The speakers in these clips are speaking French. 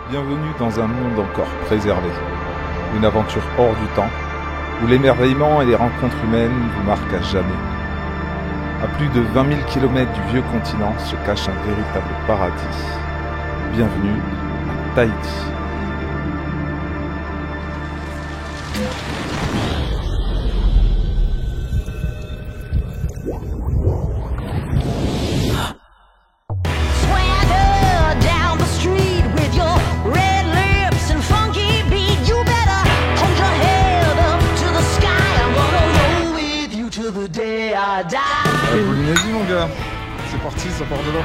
Bienvenue dans un monde encore préservé. Une aventure hors du temps, où l'émerveillement et les rencontres humaines vous marquent à jamais. À plus de 20 000 km du vieux continent se cache un véritable paradis. Bienvenue à Tahiti. La Polynésie mon gars, c'est parti, ça part de là.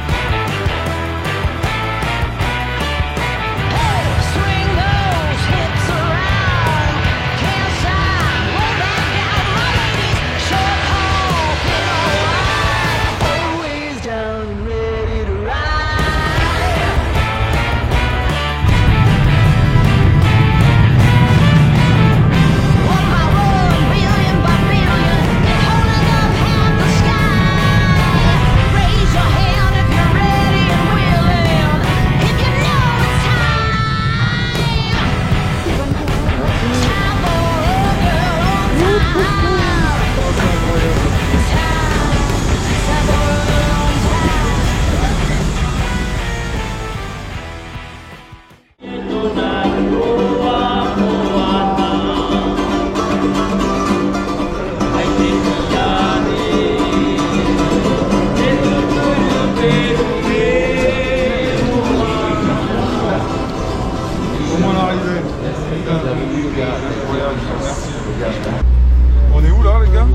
On est où là les gars?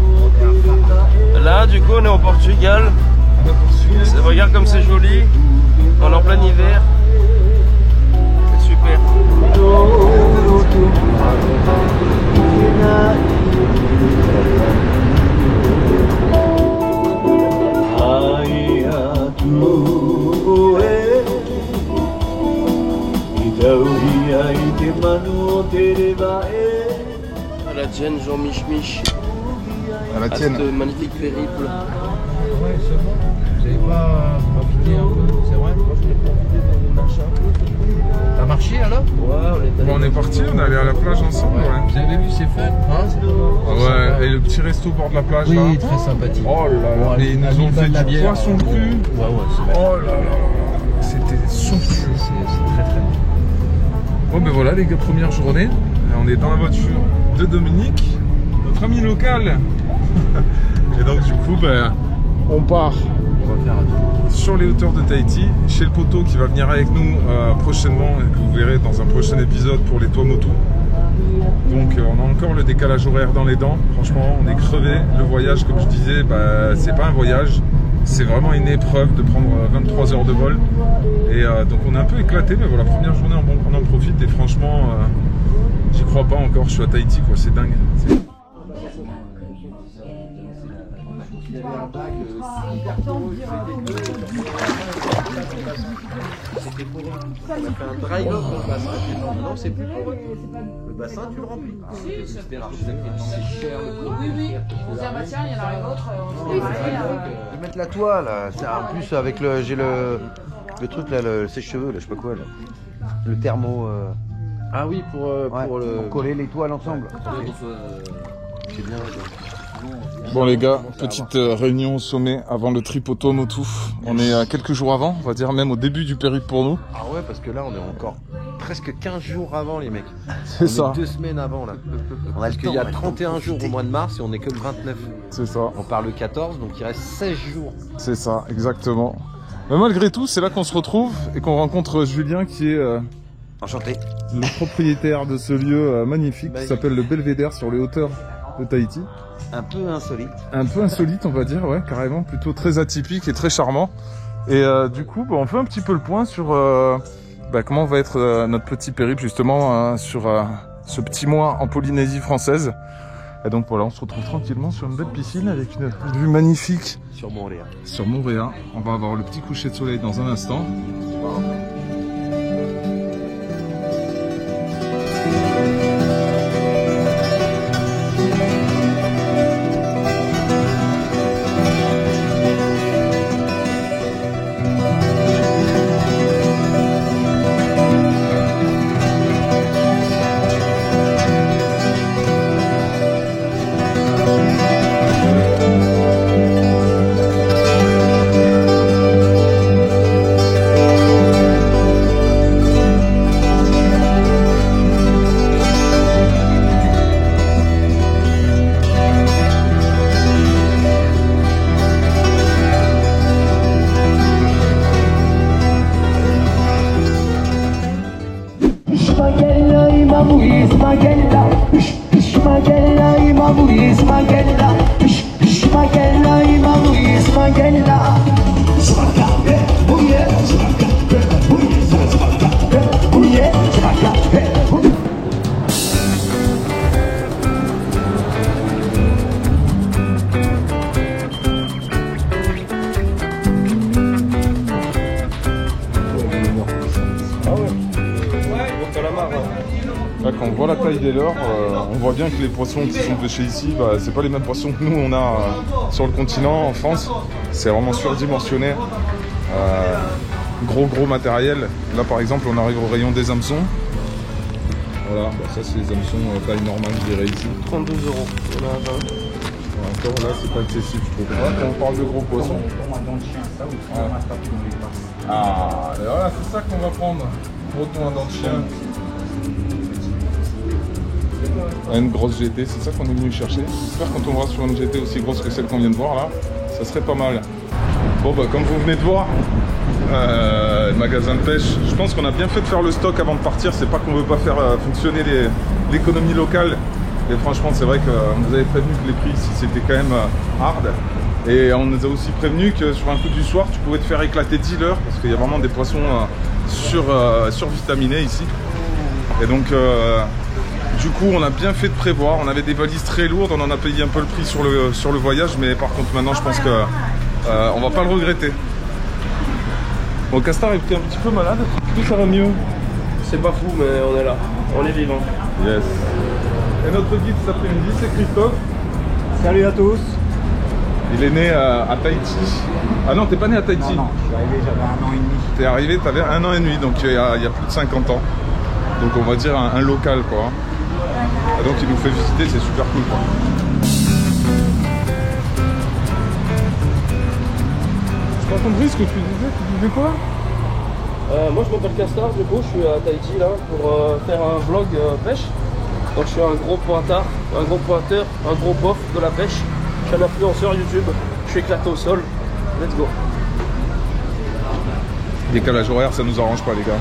Là du coup on est au Portugal. Regarde comme c'est joli. On est en plein hiver. C'est super. À la tienne Jean Mich. À la tienne. Ce magnifique périple. Ouais, seulement, vous n'avez pas profité un peu, c'est vrai? Moi je l'ai profité de marcher un peu. T'as marché alors? Ouais, On est parti, on est allé à la plage ensemble. Ouais. Vous avez vu, c'est fun, hein? Ouais, et le petit resto au bord de la plage là. Oui, très sympathique. Oh là là, et ils nous ont fait du poisson cru. Ouais, c'est Oh là là, c'était somptueux. c'est très très bon. Bon ben voilà les gars, première journée. On est dans la voiture de Dominique, notre ami local. Et donc du coup ben, on part On va faire un tour. sur les hauteurs de Tahiti, chez le poteau qui va venir avec nous prochainement, et que vous verrez dans un prochain épisode pour les Tuamotu. Donc on a encore le décalage horaire dans les dents, franchement on est crevé. Le voyage, comme je disais, bah, c'est pas un voyage, c'est vraiment une épreuve de prendre 23 heures de vol. Et donc on est un peu éclaté, mais voilà, première journée on en profite et franchement j'y crois pas encore, je suis à Tahiti quoi, c'est dingue. C'était pour eux. On a fait un dry dock dans le bassin. Non, c'est plus pour eux. Le bassin, tu le remplis. C'était l'architecte qui est cher. Oui. On se dit, ah bah tiens, il y en a un autre. Je vais mettre la toile, là. En plus avec j'ai le truc là, le sèche-cheveux, là, je sais pas quoi là. Le thermo. Ah oui, pour pour coller les toiles ensemble. C'est bien. Bon les gars, petite réunion au sommet avant le trip au Tuamotu. On est à quelques jours avant, on va dire même au début du périple pour nous. Ah ouais, parce que là on est encore presque 15 jours avant les mecs. C'est ça. 2 semaines avant là. Parce qu'il y a 31 jours au mois de mars et on est que le 29. C'est ça. On part le 14, donc il reste 16 jours. C'est ça, exactement. Mais malgré tout, c'est là qu'on se retrouve et qu'on rencontre Julien qui est Enchanté. le propriétaire de ce lieu magnifique qui s'appelle le Belvédère sur les hauteurs de Tahiti. Un peu insolite. Un peu insolite on va dire, ouais, carrément, plutôt très atypique et très charmant. Et du coup, on fait un petit peu le point sur comment va être notre petit périple justement sur ce petit mois en Polynésie française. Et donc voilà, on se retrouve tranquillement sur une belle piscine avec une vue magnifique Sur Montréal. sur Moorea. On va avoir le petit coucher de soleil dans un instant. Là, quand on voit la taille des leurres, on voit bien que les poissons qui sont pêchés ici, bah, c'est pas les mêmes poissons que nous on a sur le continent, en France. C'est vraiment surdimensionné. Gros matériel. Là par exemple on arrive au rayon des hameçons. Voilà, bah, ça c'est les hameçons taille normale je dirais ici. 32 €. On a 20. Encore là c'est pas accessible je trouve. Quand on parle de gros poissons. Ouais. Ah voilà c'est ça qu'on va prendre. Gros thon à dents de chien. Une grosse GT, c'est ça qu'on est venu chercher. J'espère qu'on tombera sur une GT aussi grosse que celle qu'on vient de voir là. Ça serait pas mal. Bon bah comme vous venez de voir, magasin de pêche, je pense qu'on a bien fait de faire le stock avant de partir. C'est pas qu'on veut pas faire fonctionner l'économie locale. Et franchement c'est vrai qu'on nous avait prévenu que les prix ici c'était quand même hard. Et on nous a aussi prévenu que sur un coup du soir tu pouvais te faire éclater 10 leurres parce qu'il y a vraiment des poissons survitaminés ici. Et donc du coup on a bien fait de prévoir. On avait des valises très lourdes, on en a payé un peu le prix sur le voyage, mais par contre maintenant je pense que on va pas le regretter. Bon, Castar est un petit peu malade, est-ce que ça va mieux? C'est pas fou mais on est là, on est vivant. Yes. Et notre guide cet après-midi c'est Christophe. Salut à tous. Il est né à Tahiti. Ah non, t'es pas né à Tahiti? Non, je suis arrivé, j'avais 1 an et demi. T'es arrivé, t'avais 1 an et demi, donc il y a plus de 50 ans. Donc on va dire un local quoi. Et donc il nous fait visiter, c'est super cool quoi. J'ai pas compris ce que tu disais quoi? Moi je m'appelle Castar, du coup je suis à Tahiti là pour faire un vlog pêche. Donc je suis un gros pointard, un gros pointeur, un gros bof de la pêche. Je suis un influenceur YouTube, je suis éclaté au sol. Let's go. Décalage horaire, ça nous arrange pas les gars.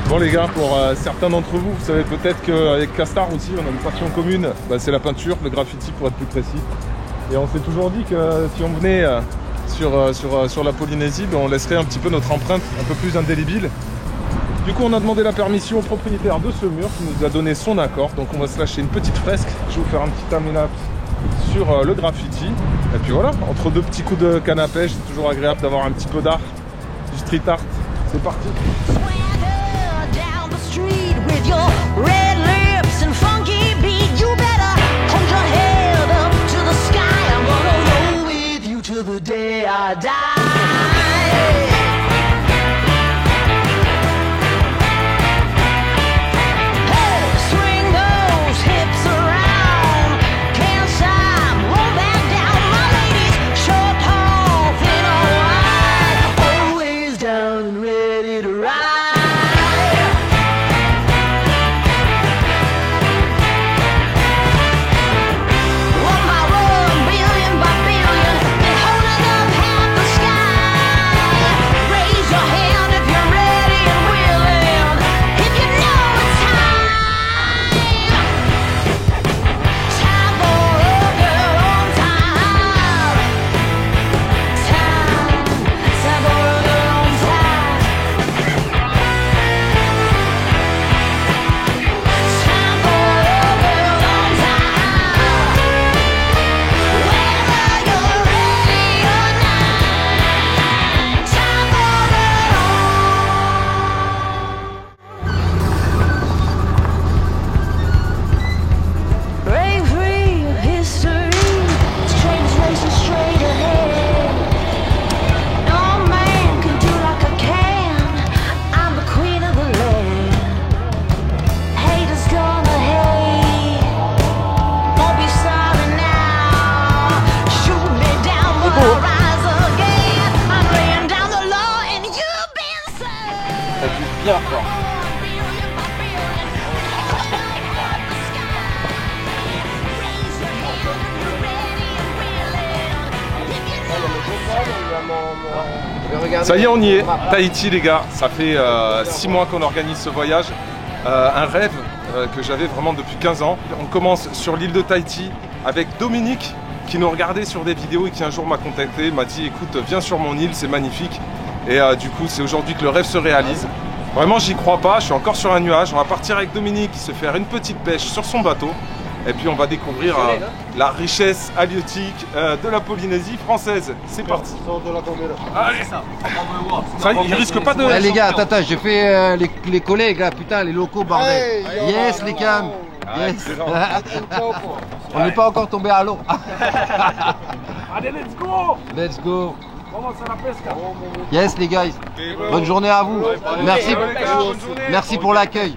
Bon les gars, pour certains d'entre vous, vous savez peut-être qu'avec Castar aussi, on a une passion commune, bah, c'est la peinture, le graffiti pour être plus précis. Et on s'est toujours dit que si on venait sur la Polynésie, bah, on laisserait un petit peu notre empreinte un peu plus indélébile. Du coup on a demandé la permission au propriétaire de ce mur qui nous a donné son accord. Donc on va se lâcher une petite fresque, je vais vous faire un petit time-lapse sur le graffiti. Et puis voilà, entre deux petits coups de canne à pêche, c'est toujours agréable d'avoir un petit peu d'art, du street art. C'est parti. With your red lips and funky beat, you better hold your head up to the sky. I'm gonna roll with you till the day I die. Hey, swing those hips around, can't stop, roll back down. My ladies, short, tall, thin or wide, always down and ready to ride. regarder. Ça y est, on y est. Tahiti, les gars. Ça fait 6 mois qu'on organise ce voyage. Un rêve que j'avais vraiment depuis 15 ans. On commence sur l'île de Tahiti avec Dominique qui nous regardait sur des vidéos et qui un jour m'a contacté, m'a dit écoute, viens sur mon île, c'est magnifique. Et du coup, c'est aujourd'hui que le rêve se réalise. Vraiment, j'y crois pas, je suis encore sur un nuage. On va partir avec Dominique, se faire une petite pêche sur son bateau. Et puis on va découvrir la richesse halieutique de la Polynésie française. C'est parti. Allez. Ça, il risque pas de... Ouais, les gars, attends, j'ai fait les collègues là, putain, les locaux, bordel. Yes, les cams. Yes. On n'est pas encore tombé à l'eau. Allez, let's go. Let's go. Comment ça la pesca? Yes, les guys. Bonne journée à vous. Merci. Merci pour l'accueil.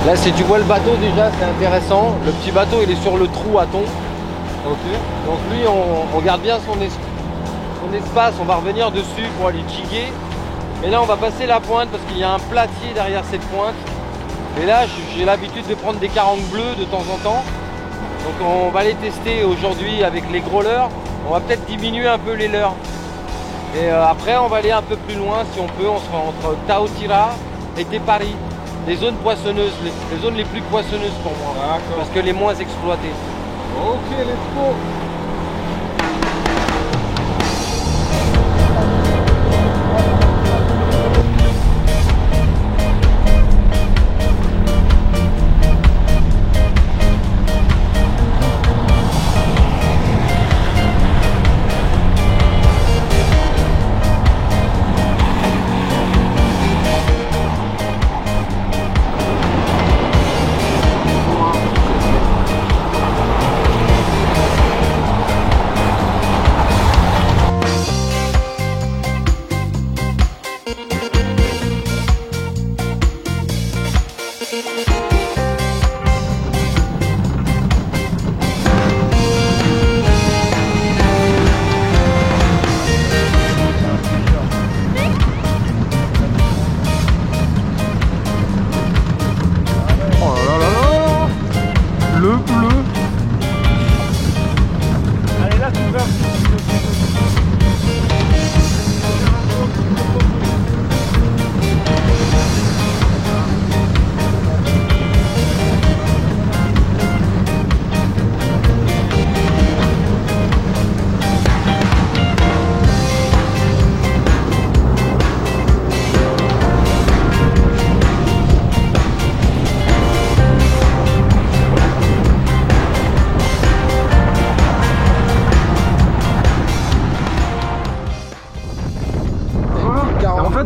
Là, si tu vois le bateau déjà, c'est intéressant. Le petit bateau, il est sur le trou à thon. Ok. Donc lui, on garde bien son espace. On va revenir dessus pour aller jiguer. Et là, on va passer la pointe parce qu'il y a un platier derrière cette pointe. Et là, j'ai l'habitude de prendre des carangues bleues de temps en temps. Donc on va les tester aujourd'hui avec les gros leurres. On va peut-être diminuer un peu les leurres. Et après, on va aller un peu plus loin si on peut. On sera entre Taotira et Tepari. Les zones poissonneuses, les zones les plus poissonneuses pour moi, parce que les moins exploitées. Ok, let's go.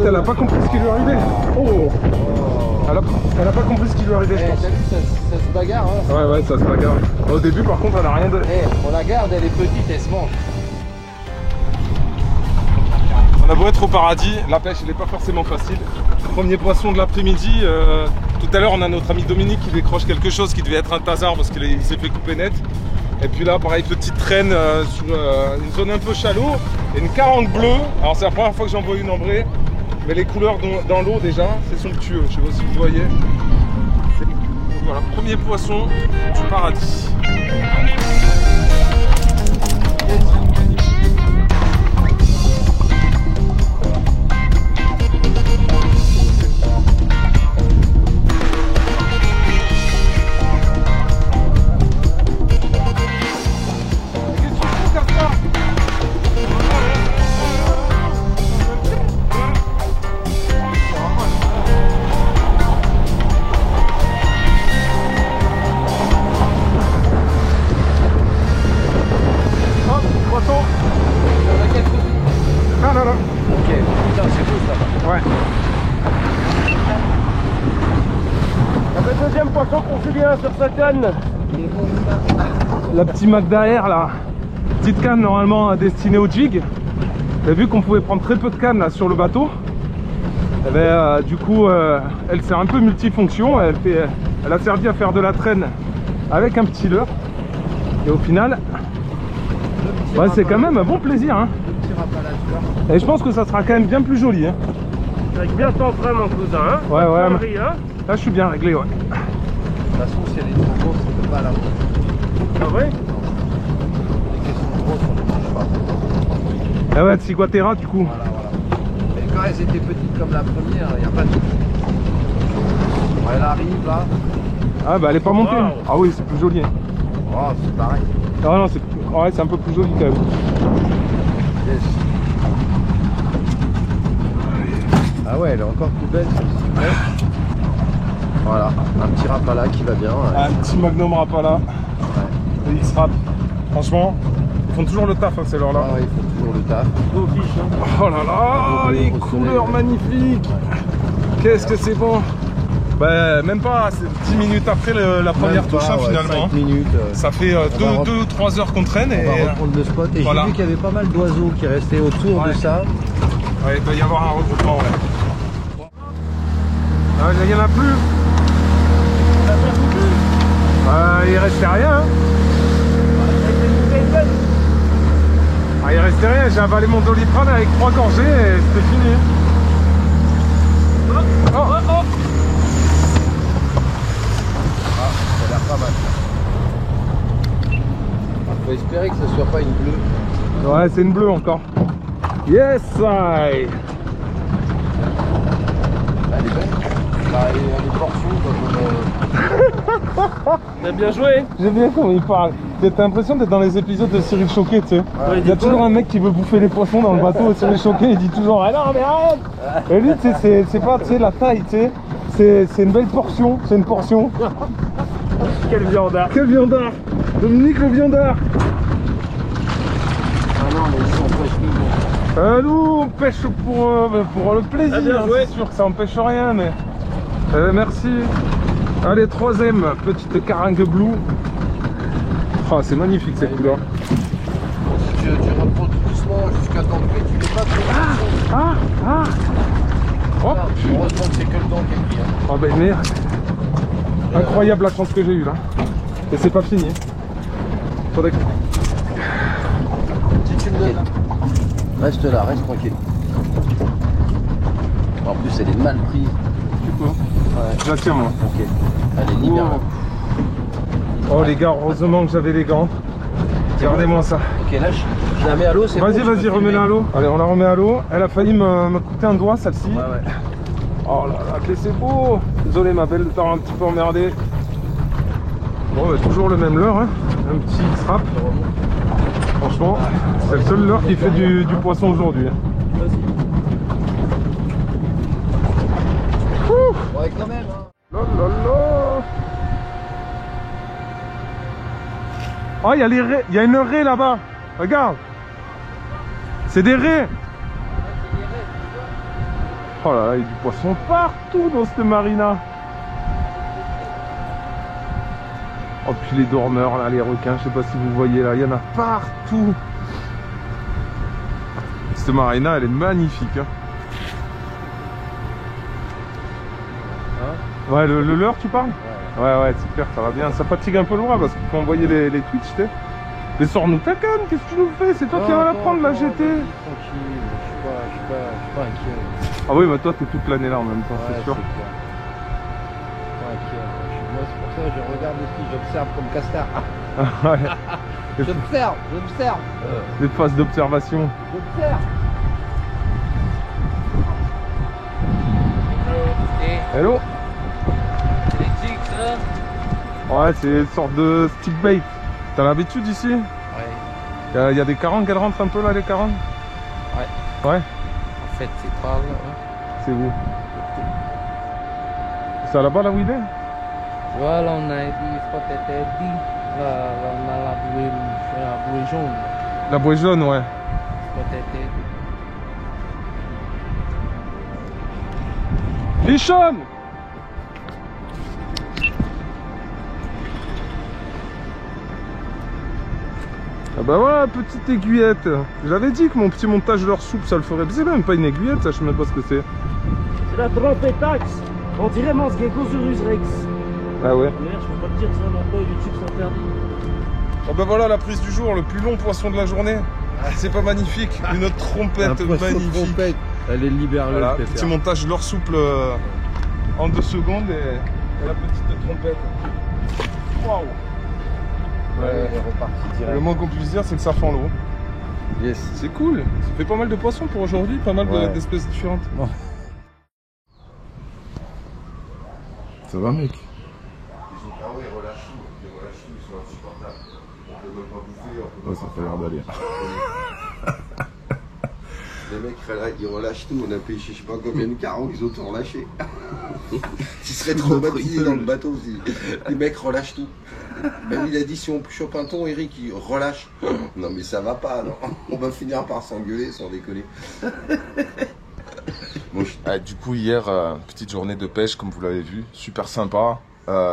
Elle a pas compris ce qui lui arrivait. Oh, elle a pas compris ce qui lui arrivait, je pense. T'as vu, ça se bagarre, hein. Ouais, ça se bagarre. Au début, par contre, elle a rien de... On la garde, elle est petite, elle se mange. On a beau être au paradis, la pêche, elle n'est pas forcément facile. Premier poisson de l'après-midi. Tout à l'heure, on a notre ami Dominique qui décroche quelque chose qui devait être un tasard parce qu'il s'est fait couper net. Et puis là, pareil, petite traîne sur une zone un peu chalot. Et une carangue bleue. Alors, c'est la première fois que j'en vois une en vrai. Mais les couleurs dans l'eau déjà, c'est somptueux, je sais pas si vous voyez. Voilà, premier poisson du paradis. bien sur sa canne. La petite Magda Air là. Petite canne normalement destinée au jig. Et vu qu'on pouvait prendre très peu de cannes là sur le bateau, eh ben, du coup elle sert un peu multifonction. Elle a servi à faire de la traîne avec un petit leurre. Et au final, bah, c'est quand même un bon plaisir. Hein. Et je pense que ça sera quand même bien plus joli. Hein. Avec bien ton frein mon cousin. Hein. Ouais, ouais. Marie, hein. Là je suis bien réglé. Ouais. De toute façon, si elle est trop grosse, on peut pas la monter. Ah ouais. Les caissons grosses, on ne touche pas. Ah ouais, Ciguatera du coup. Voilà, voilà. Et quand elles étaient petites comme la première, il n'y a pas de souci. Bon, elle arrive là. Ah bah elle est pas montée. Wow. Ah oui, c'est plus joli. Hein. Oh, c'est pareil. Ah non, c'est un peu plus joli quand même. Yes. Ah ouais, elle est encore plus belle celle-ci. Voilà, un petit Rapala qui va bien. Ouais. Un petit Magnum Rapala. Ouais. Le X-Rap. Franchement, ils font toujours le taf hein, ces leurs là. Ah ouais, il faut toujours le taf. Beau fiche. Hein. Oh là là, les Au couleurs soleil. magnifiques. Qu'est-ce que c'est bon. Bah même pas, c'est 10 minutes après la première Même touche pas, hein, ouais, finalement. 5 minutes. Ça fait On va 2 ou 3 heures qu'on traîne et On va reprendre le spot. Et voilà. j'ai vu qu'il y avait pas mal d'oiseaux qui restaient autour Ouais. de ça. ouais, il doit y avoir un regroupement. Ouais. Ah, il y en a plus. Il restait rien. Hein. Ah, il restait rien, j'ai avalé mon Doliprane avec 3 gorgées et c'était fini. Oh, oh, oh. Ah, ça a l'air pas mal. Faut espérer que ce soit pas une bleue. Ouais, c'est une bleue encore. Yes, I. Elle est belle. Bah, elle est portion T'as bien joué. J'aime bien comment il parle. T'as l'impression d'être dans les épisodes de Cyril Choquet, tu sais. Ouais, Il y a toujours un mec qui veut bouffer les poissons dans le bateau et Cyril Choquet il dit toujours ah non mais arrête. Et lui tu sais c'est pas tu sais, la taille tu sais. C'est une belle portion, c'est une portion. Quel viandard. Quel viandard. Dominique le viandard. Ah non, mais ils sont pêche Nous on pêche pour le plaisir, Ah, bien hein, joué. c'est sûr que ça empêche rien mais. Merci. Allez, troisième, petite caringue blue. Oh, c'est magnifique cette couleur. Tu reprends tout doucement jusqu'à temps que tu n'es pas trop. Ah. Oh, Heureusement que c'est que le temps qui est pris. Hein. oh ben merde. Incroyable la chance que j'ai eue là. Et c'est pas fini. Faudrait que... Si tu me donnes. Reste là, reste tranquille. En plus, elle est mal prise. Du coup, Ouais. je la tiens moi. Ok. Allez, libère. Oh les gars, heureusement que j'avais les gants. Regardez-moi ça. Ok, là, je la mets à l'eau, c'est bon. Vas-y, je peux remets-la à filmer. l'eau. Allez, on la remet à l'eau. Elle a failli me coûter un doigt celle-ci. Ouais, ouais. Oh là là, que c'est beau. Désolé ma belle de t'avoir un petit peu emmerdé. Bon, bah, toujours le même leurre, hein. Un petit X-Rap. Franchement, c'est le seul leurre qui fait du poisson aujourd'hui. Hein. Ouais, quand même. Hein. Là, là, là. Oh, il y a les raies. Il y a une raie là-bas. Regarde. C'est des raies. Oh là là, il y a du poisson partout dans cette marina. Oh, puis les dormeurs là, les requins, je sais pas si vous voyez là, il y en a partout. Cette marina, elle est magnifique. Hein. Ouais, le leurre, tu parles? Ouais, super, ça va bien. Ça fatigue un peu le bras parce qu'il faut envoyer les Twitch, tu sais. Mais sors-nous ta canne, qu'est-ce que tu nous fais? C'est toi qui vas la prendre, la GT. Tranquille, je suis pas inquiet. Ah oui, bah toi, t'es toute l'année là en même temps, Ouais, c'est sûr. clair. Pas inquiet. Moi, c'est pour ça que je regarde aussi, j'observe comme Castard. Ouais. J'observe. Des phases d'observation. J'observe. Hello. Ouais, c'est une sorte de stick bait. T'as l'habitude ici? Ouais. Il y a des carangues, elles rentrent un peu là, les carangues? Ouais. Ouais, En fait, c'est pas là. c'est où? C'est là-bas là où il est? Voilà, on a dit, spot était dit. Là, on a la bouée jaune. La bouée jaune, ouais. Spot était dit. Bichonne! Ah bah voilà, petite aiguillette. J'avais dit que mon petit montage leur soupe, ça le ferait. C'est même pas une aiguillette, ça, je sais même pas ce que c'est. C'est la trompetax. On dirait mon Sgegosaurus Rex. Ah ouais. Merde, je peux pas te dire ça maintenant, YouTube c'est interdit. Oh bah voilà la prise du jour, le plus long poisson de la journée. C'est pas magnifique, une trompette magnifique. Trompette. Elle est libérale. Voilà, petit montage leur souple en 2 secondes et la petite trompette. Waouh. Ouais, elle est repartie direct. Le moins qu'on puisse dire, c'est que ça fend l'eau. Yes. C'est cool, ça fait pas mal de poissons pour aujourd'hui, pas mal d'espèces différentes. Bon. Ça va mec? Ah ouais, relâche tout, ils sont insupportables. On peut même pas bouffer. Ouais, ça fait l'air d'aller. Les mecs, ils relâchent tout. On a pêché je sais pas combien de carreaux, ils ont tout relâché. Ils seraient traumatisés dans le bateau aussi. Les mecs relâchent tout. Même il a dit si on chope un thon, Eric, il relâche. Non mais ça va pas, non. On va finir par s'engueuler sans déconner. Du coup hier, petite journée de pêche comme vous l'avez vu, super sympa.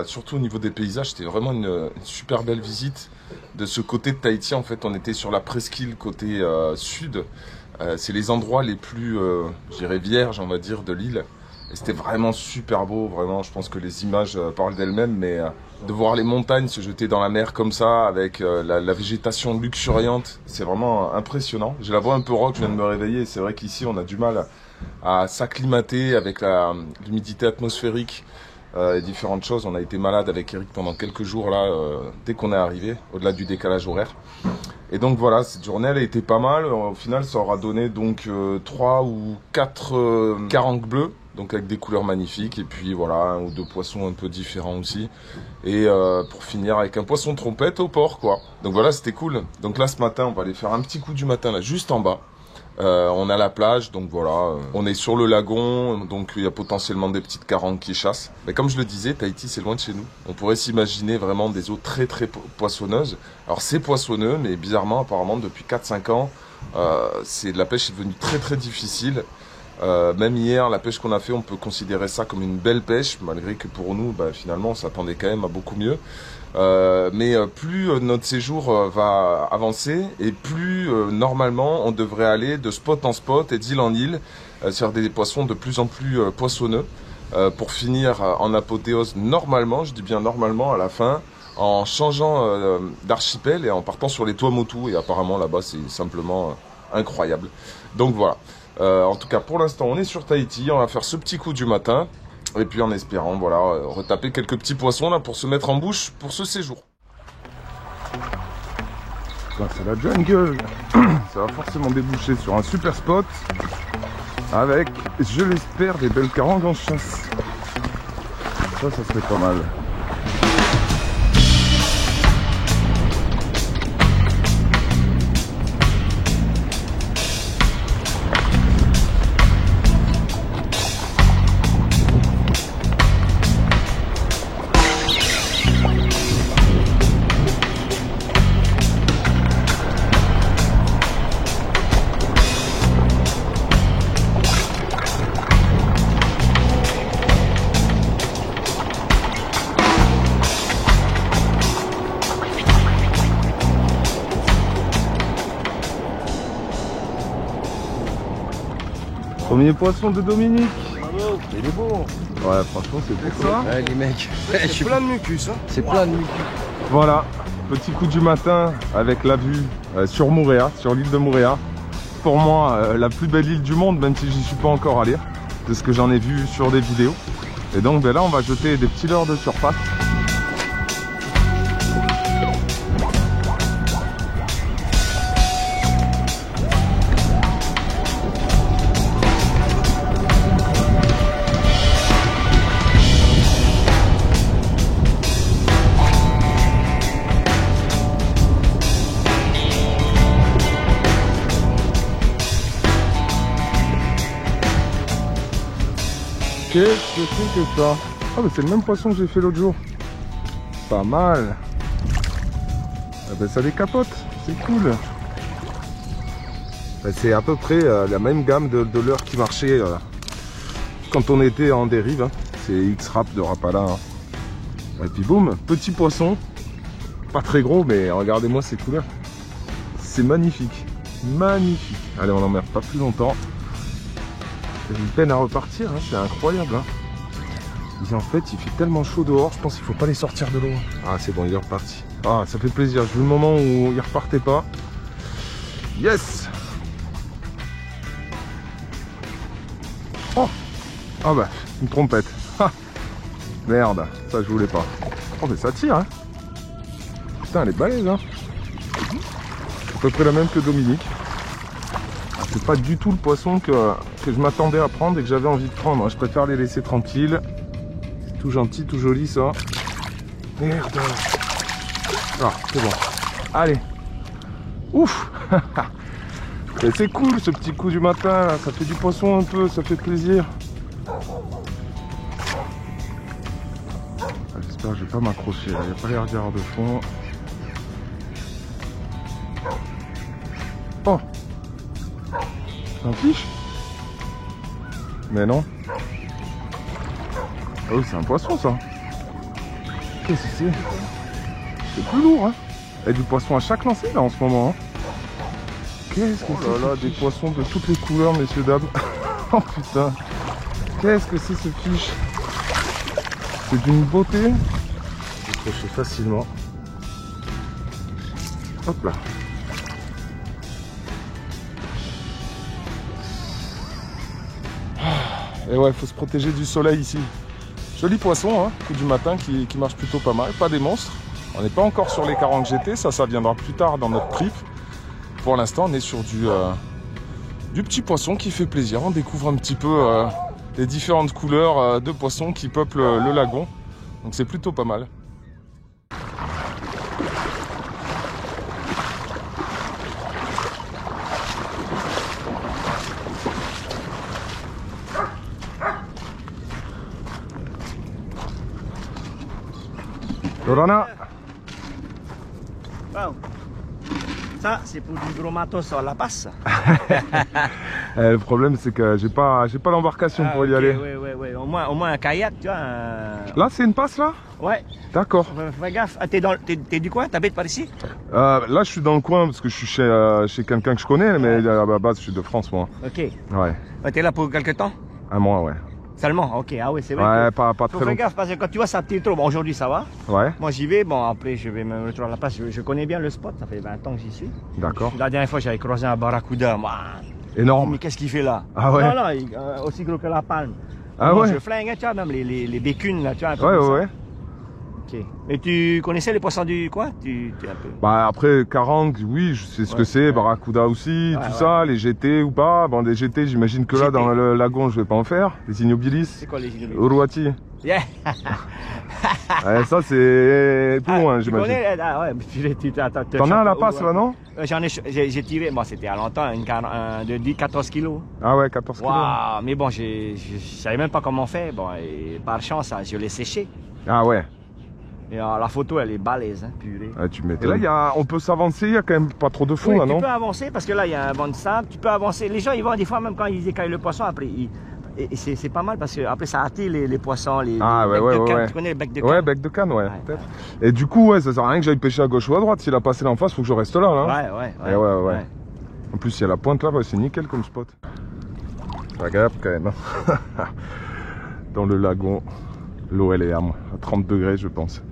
Surtout au niveau des paysages, c'était vraiment une super belle visite. De ce côté de Tahiti, en fait, on était sur la presqu'île côté sud. C'est les endroits les plus, je dirais, vierges, on va dire, de l'île. Et c'était vraiment super beau, vraiment. Je pense que les images parlent d'elles-mêmes, mais de voir les montagnes se jeter dans la mer comme ça, avec la végétation luxuriante, c'est vraiment impressionnant. J'ai la voix un peu rock, je viens de me réveiller. C'est vrai qu'ici, on a du mal à s'acclimater avec l'humidité atmosphérique et différentes choses. On a été malade avec Eric pendant quelques jours là, dès qu'on est arrivé, au-delà du décalage horaire. Et donc voilà, cette journée elle a été pas mal. Au final ça aura donné donc 3 ou 4 carangues bleues, donc avec des couleurs magnifiques. Et puis voilà, 1 ou 2 poissons un peu différents aussi. Et pour finir avec un poisson trompette au port quoi. Donc voilà, c'était cool. Donc là ce matin on va aller faire un petit coup du matin là, juste en bas. On a la plage, donc voilà, on est sur le lagon, donc il y a potentiellement des petites carangues qui chassent. Mais comme je le disais, Tahiti c'est loin de chez nous. On pourrait s'imaginer vraiment des eaux très très poissonneuses. Alors c'est poissonneux, mais bizarrement apparemment depuis 4-5 ans, la pêche est devenue très très difficile. Même hier, la pêche qu'on a fait, on peut considérer ça comme une belle pêche, malgré que pour nous, finalement, on s'attendait quand même à beaucoup mieux. Mais plus notre séjour va avancer et plus normalement on devrait aller de spot en spot et d'île en île sur des poissons de plus en plus poissonneux pour finir en apothéose normalement, je dis bien normalement à la fin, en changeant d'archipel et en partant sur les Tuamotu. Et apparemment là-bas c'est simplement incroyable. Donc voilà. En tout cas pour l'instant on est sur Tahiti, on va faire ce petit coup du matin. Et puis en espérant, voilà, retaper quelques petits poissons là pour se mettre en bouche pour ce séjour. C'est la jungle. Ça va forcément déboucher sur un super spot avec, je l'espère, des belles carangues en chasse. Ça serait pas mal. Premier poisson de Dominique. Bravo. Il est beau. Ouais, franchement, c'est pour ça. Ouais, les mecs. C'est plein de mucus, hein. C'est plein de mucus. Voilà, petit coup du matin avec la vue sur Moorea, sur l'île de Moorea. Pour moi, la plus belle île du monde, même si j'y suis pas encore allé, de ce que j'en ai vu sur des vidéos. Et donc là, on va jeter des petits leurres de surface. Qu'est-ce que c'est que ça? Ah mais c'est le même poisson que j'ai fait l'autre jour. Pas mal. Ah ben ça décapote, c'est cool. Ben, c'est à peu près la même gamme de leurres qui marchait quand on était en dérive. Hein. C'est X-Rap de Rapala. Hein. Et puis boum, petit poisson. Pas très gros mais regardez-moi ces couleurs. c'est magnifique. Magnifique. Allez, on n'emmerde pas plus longtemps. C'est une peine à repartir, hein, c'est incroyable. Hein. Et en fait, il fait tellement chaud dehors, je pense qu'il faut pas les sortir de l'eau. Ah, c'est bon, il est reparti. Ah, ça fait plaisir. J'ai vu le moment où il repartait pas. Yes! Oh! Ah bah, une trompette. Ah, merde, ça je voulais pas. Oh, mais ça tire, hein. Putain, elle est balèze, hein. À peu près la même que Dominique. Ah, c'est pas du tout le poisson que je m'attendais à prendre et que j'avais envie de prendre. Je préfère les laisser tranquilles. Tout gentil, tout joli ça. Merde. Ah, c'est bon. Allez. Ouf. C'est cool ce petit coup du matin là. Ça fait du poisson un peu, ça fait plaisir. Ah, j'espère que je vais pas m'accrocher. Il n'y a pas les regards de fond. Oh. C'est un fiche? Mais non. Ah oui, c'est un poisson ça. Qu'est-ce que c'est? C'est plus lourd, hein. Il y a du poisson à chaque lancer là en ce moment. Hein. Qu'est-ce que c'est? Oh là là, des poissons de toutes les couleurs, messieurs, dames. Oh putain. Qu'est-ce que c'est ce fiche? C'est d'une beauté. Je vais accrocher facilement. Hop là. Et ouais, il faut se protéger du soleil ici. Joli poisson, hein, coup du matin qui marche plutôt pas mal. Pas des monstres. On n'est pas encore sur les 40 GT, ça viendra plus tard dans notre trip. Pour l'instant, on est sur du petit poisson qui fait plaisir. On découvre un petit peu les différentes couleurs de poissons qui peuplent le lagon. Donc c'est plutôt pas mal. Lorana. Wow. Ça, c'est pour du gros matos sur la passe. Le problème, c'est que j'ai pas l'embarcation pour y aller. Oui. Au moins un kayak, tu vois. Là, c'est une passe, là? Ouais. D'accord. Fais gaffe. Ah, t'es du coin? T'habites par ici? Là, je suis dans le coin parce que je suis chez quelqu'un que je connais, mais à la base, je suis de France, moi. Ok. Ouais. T'es là pour quelque temps? Un mois, ouais. Seulement? Ok. Ah oui, c'est vrai. Ouais, pas très Faut longtemps. faire gaffe parce que quand tu vois ça petit trop, bon, aujourd'hui ça va. Ouais. Moi j'y vais, bon après je vais me retrouver à la place. Je connais bien le spot, ça fait 20 ans que j'y suis. D'accord. La dernière fois j'avais croisé un barracuda. Moi, énorme. mais qu'est-ce qu'il fait là? Ah ouais? Non, aussi gros que la palme. Ah moi, ouais? je flingue, tu vois, même les bécunes là, tu vois. Un peu Ouais, comme ça. ouais. Ok. Mais tu connaissais les poissons du coin? Tu un peu... Bah après, Karang, oui, je sais ce que c'est, Barracuda aussi, tout ça, les GT ou pas. Bon, des GT, j'imagine que là, dans le lagon, je vais pas en faire. Les Ignobilis. C'est quoi les Ignobilis? Uruati. Yeah. Ouais, ça, c'est plus loin, j'imagine. T'en as à la passe, là, non? J'ai tiré, bon, c'était à longtemps, de 14 kilos. Ah ouais, 14 kilos. Waouh, mais bon, je savais même pas comment faire. Bon, et par chance, je l'ai séché. Ah ouais. Et la photo, elle est balèze, hein, purée. Ah, tu m'étonnes. Et là, on peut s'avancer, il y a quand même pas trop de fond, oui, là, non? Tu peux avancer parce que là, il y a un banc de sable. Tu peux avancer. Les gens, ils vont des fois, même quand ils écaillent le poisson, après, et c'est pas mal parce que après ça attire les poissons, les becs de canne. Tu connais le bec de canne? Ouais, bec de canne, ouais, peut-être. Et du coup, ouais, ça sert à rien que j'aille pêcher à gauche ou à droite. S'il a passé là en face, faut que je reste là, hein. Ouais. En plus, il y a la pointe là, c'est nickel comme spot. C'est agréable quand même. Hein. Dans le lagon, l'eau elle est à 30 degrés, je pense.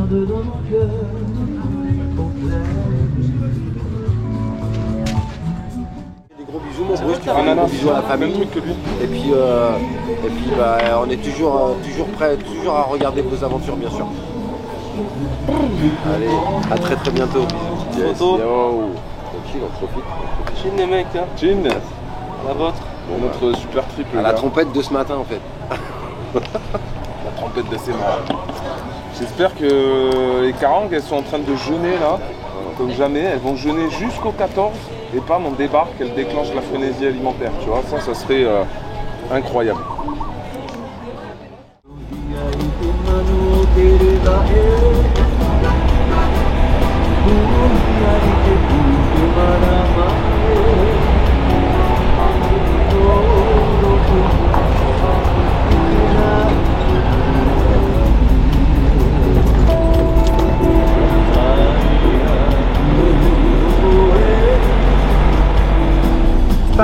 Dans mon cœur, des gros bisous mon Bruce, tu fais des gros bisous à la famille. Et puis bah, on est toujours prêt, toujours à regarder vos aventures bien sûr. Allez, à très bientôt. Bisous. Yes, yo. Chill, on profite. Chine les mecs, hein. Chin, La vôtre. bon, notre super trip. À la trompette de ce matin en fait. La trompette de ces morts. J'espère que les carangues, elles sont en train de jeûner là, comme jamais. Elles vont jeûner jusqu'au 14 et pas on débarque, elles déclenchent la frénésie alimentaire. Tu vois, ça serait incroyable.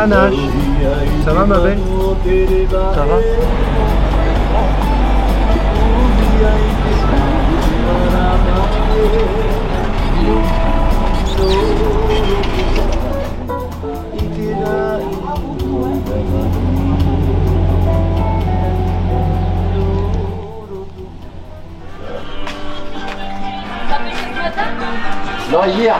Nash. Ça va ma belle? Ça va? Non, hier.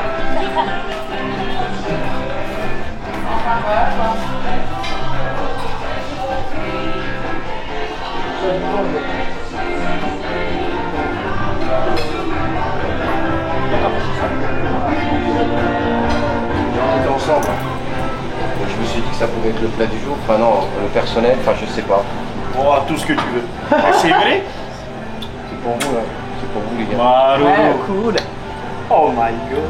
On était ensemble. Donc je me suis dit que ça pouvait être le plat du jour. Enfin non, le personnel, enfin je sais pas. Oh, tout ce que tu veux. C'est vrai? C'est pour vous là. C'est pour vous les gars. Maro. Ouais, cool. Oh my god.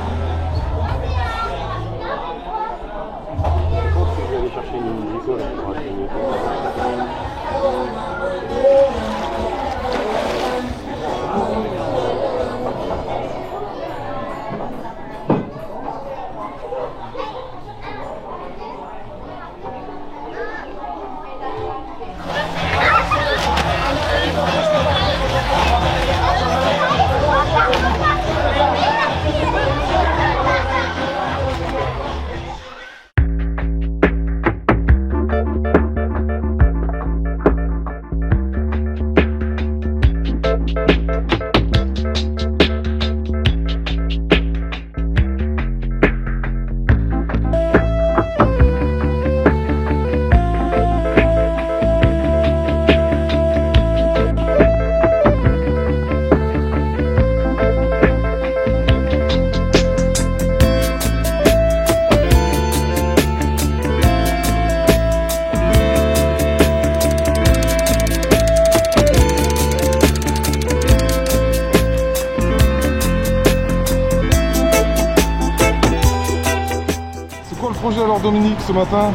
Alors Dominique ce matin?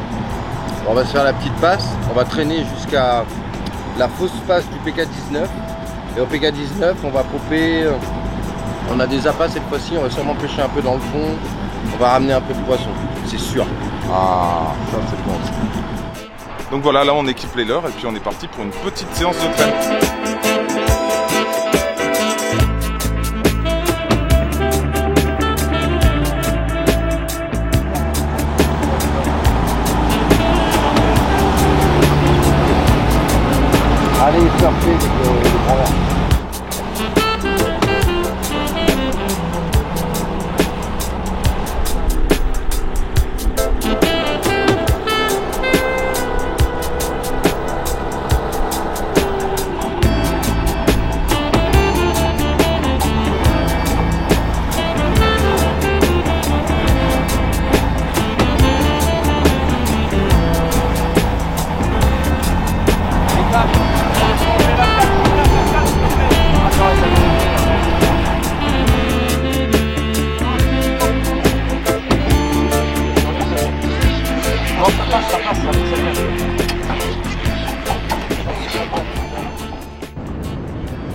On va se faire la petite passe, on va traîner jusqu'à la fausse passe du PK19 et au PK19 on va popper, on a des appâts cette fois-ci, on va sûrement pêcher un peu dans le fond, on va ramener un peu de poisson, c'est sûr. Ah, ça c'est bon. Donc voilà, là on équipe les leurres et puis on est parti pour une petite séance de traîne. Allez surfer le travers.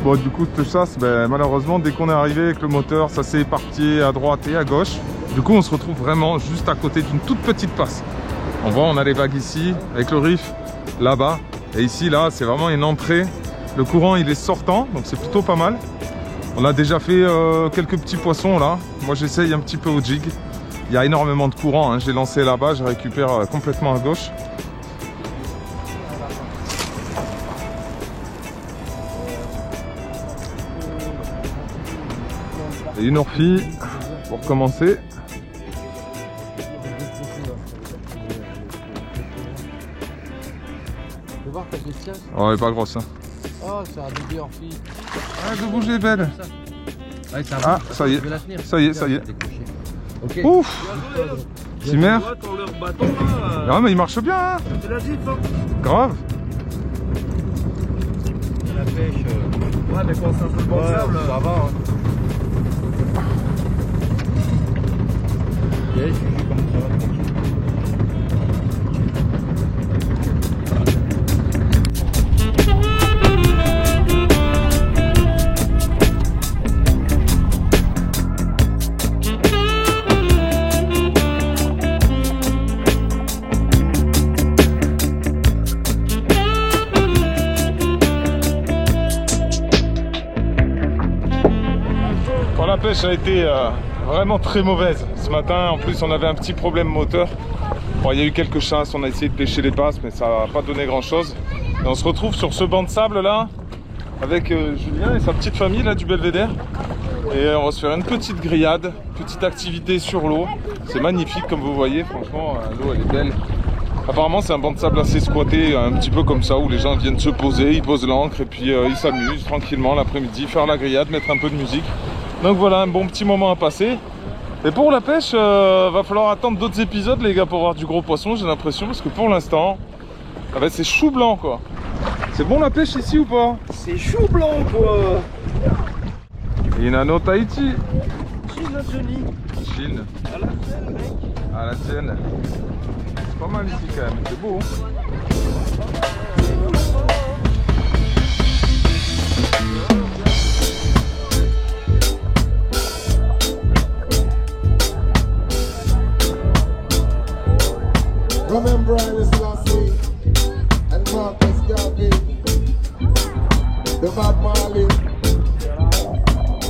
Bon, du coup, cette chasse, ben, malheureusement, dès qu'on est arrivé avec le moteur, ça s'est éparpillé à droite et à gauche. Du coup, on se retrouve vraiment juste à côté d'une toute petite passe. On voit, on a les vagues ici, avec le riff là-bas. Et ici, là, c'est vraiment une entrée. Le courant, il est sortant, donc c'est plutôt pas mal. On a déjà fait quelques petits poissons, là. Moi, j'essaye un petit peu au jig. Il y a énormément de courant, hein. J'ai lancé là-bas, je récupère complètement à gauche. Et une orphie pour commencer. Tu peux voir qu'elle est tiens. Oh, elle est pas grosse. Hein. Oh, c'est un bébé orphie. Ah, de bouger, belle. Ouais, Ah, ça y est. Ça y est, ça y est. Okay. Ouf. Timer. Non, mais il marche bien. Hein. Grave. La pêche. Ouais, mais quand c'est un peu bon sable, ça va. Hein. Yeah, je suis comme ça va tranquille. pêche a été vraiment très mauvaise ce matin. En plus, on avait un petit problème moteur. Bon, il y a eu quelques chasses, on a essayé de pêcher les passes, mais ça n'a pas donné grand chose. Et on se retrouve sur ce banc de sable là, avec Julien et sa petite famille là du Belvédère. Et on va se faire une petite grillade, petite activité sur l'eau. C'est magnifique comme vous voyez, franchement, l'eau elle est belle. Apparemment c'est un banc de sable assez squatté, un petit peu comme ça, où les gens viennent se poser, ils posent l'ancre et puis ils s'amusent tranquillement l'après-midi, faire la grillade, mettre un peu de musique. Donc voilà, un bon petit moment à passer. Et pour la pêche, va falloir attendre d'autres épisodes les gars pour voir du gros poisson, j'ai l'impression, parce que pour l'instant, ah ben, c'est chou blanc quoi. C'est bon la pêche ici ou pas? C'est chou blanc quoi. Inano Tahiti. Chine Johnny. Chine. À la tienne mec. À la tienne. C'est pas mal ici quand même, c'est beau. Remember Haile Selassie and Marcus Garvey, the Bad Marley.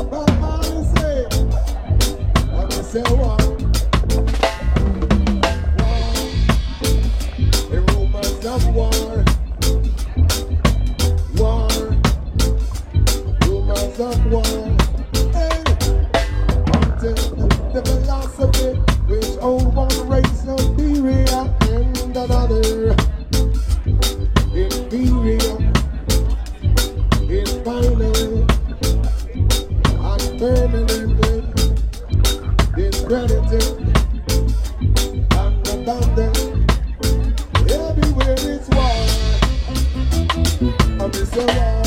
Bad Marley say, let me say one. The rumors of war, rumors of war. Hey, until the philosophy which old one race superior and another inferior is finally and permanently discredited and abandoned. Everywhere it's war, and it's a war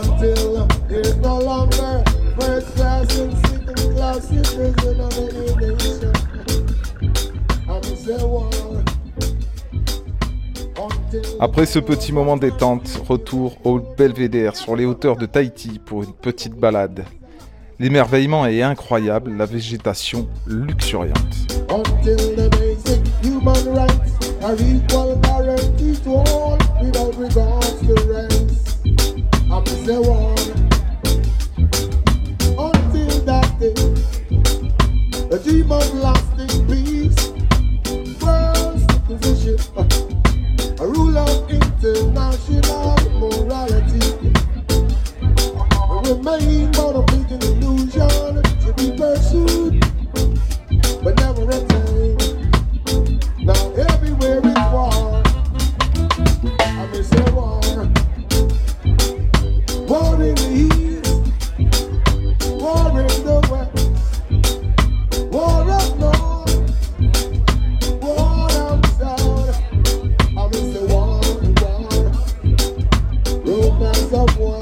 until there's no longer first class and second class citizen of any nation. And it's a war. Après ce petit moment détente, retour au Belvédère sur les hauteurs de Tahiti pour une petite balade. L'émerveillement est incroyable, la végétation luxuriante. Until the basic human rights are equal guarantee to all without regards to race. I'm the one. Until that day, the dream of lasting peace, world citizenship, a rule of international morality, will remain but a fleeting illusion to be pursued, but never attained. Now everywhere is war. I may say war. War in the east, war in the west, war up north, war down south. I may say war, romance of war.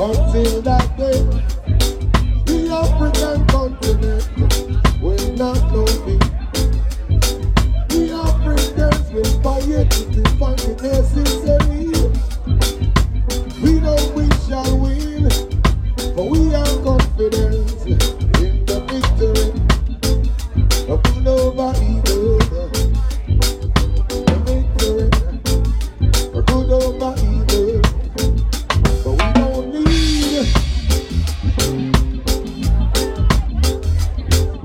Until that day, the African continent will not know me. The Africans will fight to find necessary. We know we shall win, but we have confidence in the victory of good over evil. The victory of good over evil. But we don't need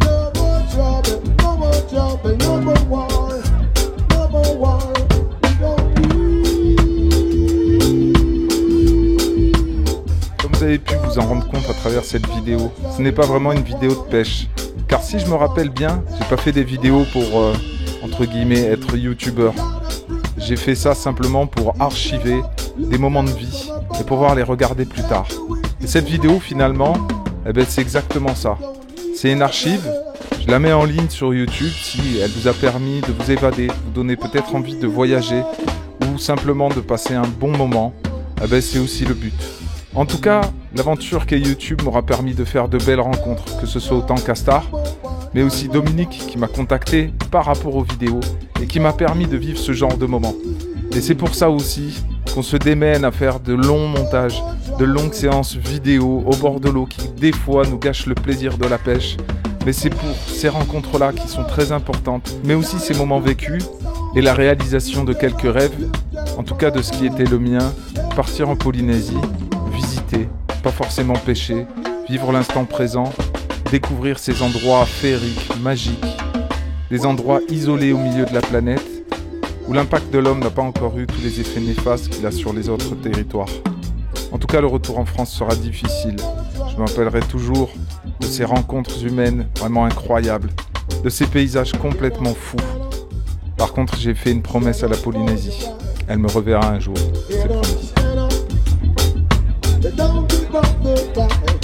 no more trouble, no more trouble, no more war, no more war. We don't need. Comme vous avez pu vous en rendre compte à travers cette vidéo, ce n'est pas vraiment une vidéo de pêche. Car si je me rappelle bien, j'ai pas fait des vidéos pour, entre guillemets, être youtubeur. J'ai fait ça simplement pour archiver des moments de vie et pouvoir les regarder plus tard. Et cette vidéo finalement, eh ben, c'est exactement ça. C'est une archive, je la mets en ligne sur YouTube si elle vous a permis de vous évader, de vous donner peut-être envie de voyager ou simplement de passer un bon moment, eh ben, c'est aussi le but. En tout cas, l'aventure qu'est YouTube m'aura permis de faire de belles rencontres, que ce soit autant Castar, mais aussi Dominique qui m'a contacté par rapport aux vidéos et qui m'a permis de vivre ce genre de moment. Et c'est pour ça aussi qu'on se démène à faire de longs montages, de longues séances vidéo au bord de l'eau qui des fois nous gâchent le plaisir de la pêche. Mais c'est pour ces rencontres-là qui sont très importantes, mais aussi ces moments vécus et la réalisation de quelques rêves, en tout cas de ce qui était le mien, partir en Polynésie, visiter, pas forcément pêcher, vivre l'instant présent, découvrir ces endroits féeriques, magiques, des endroits isolés au milieu de la planète, où l'impact de l'homme n'a pas encore eu tous les effets néfastes qu'il a sur les autres territoires. En tout cas, le retour en France sera difficile. Je me rappellerai toujours de ces rencontres humaines vraiment incroyables, de ces paysages complètement fous. Par contre, j'ai fait une promesse à la Polynésie. Elle me reverra un jour, c'est promis. Don't give up the fight.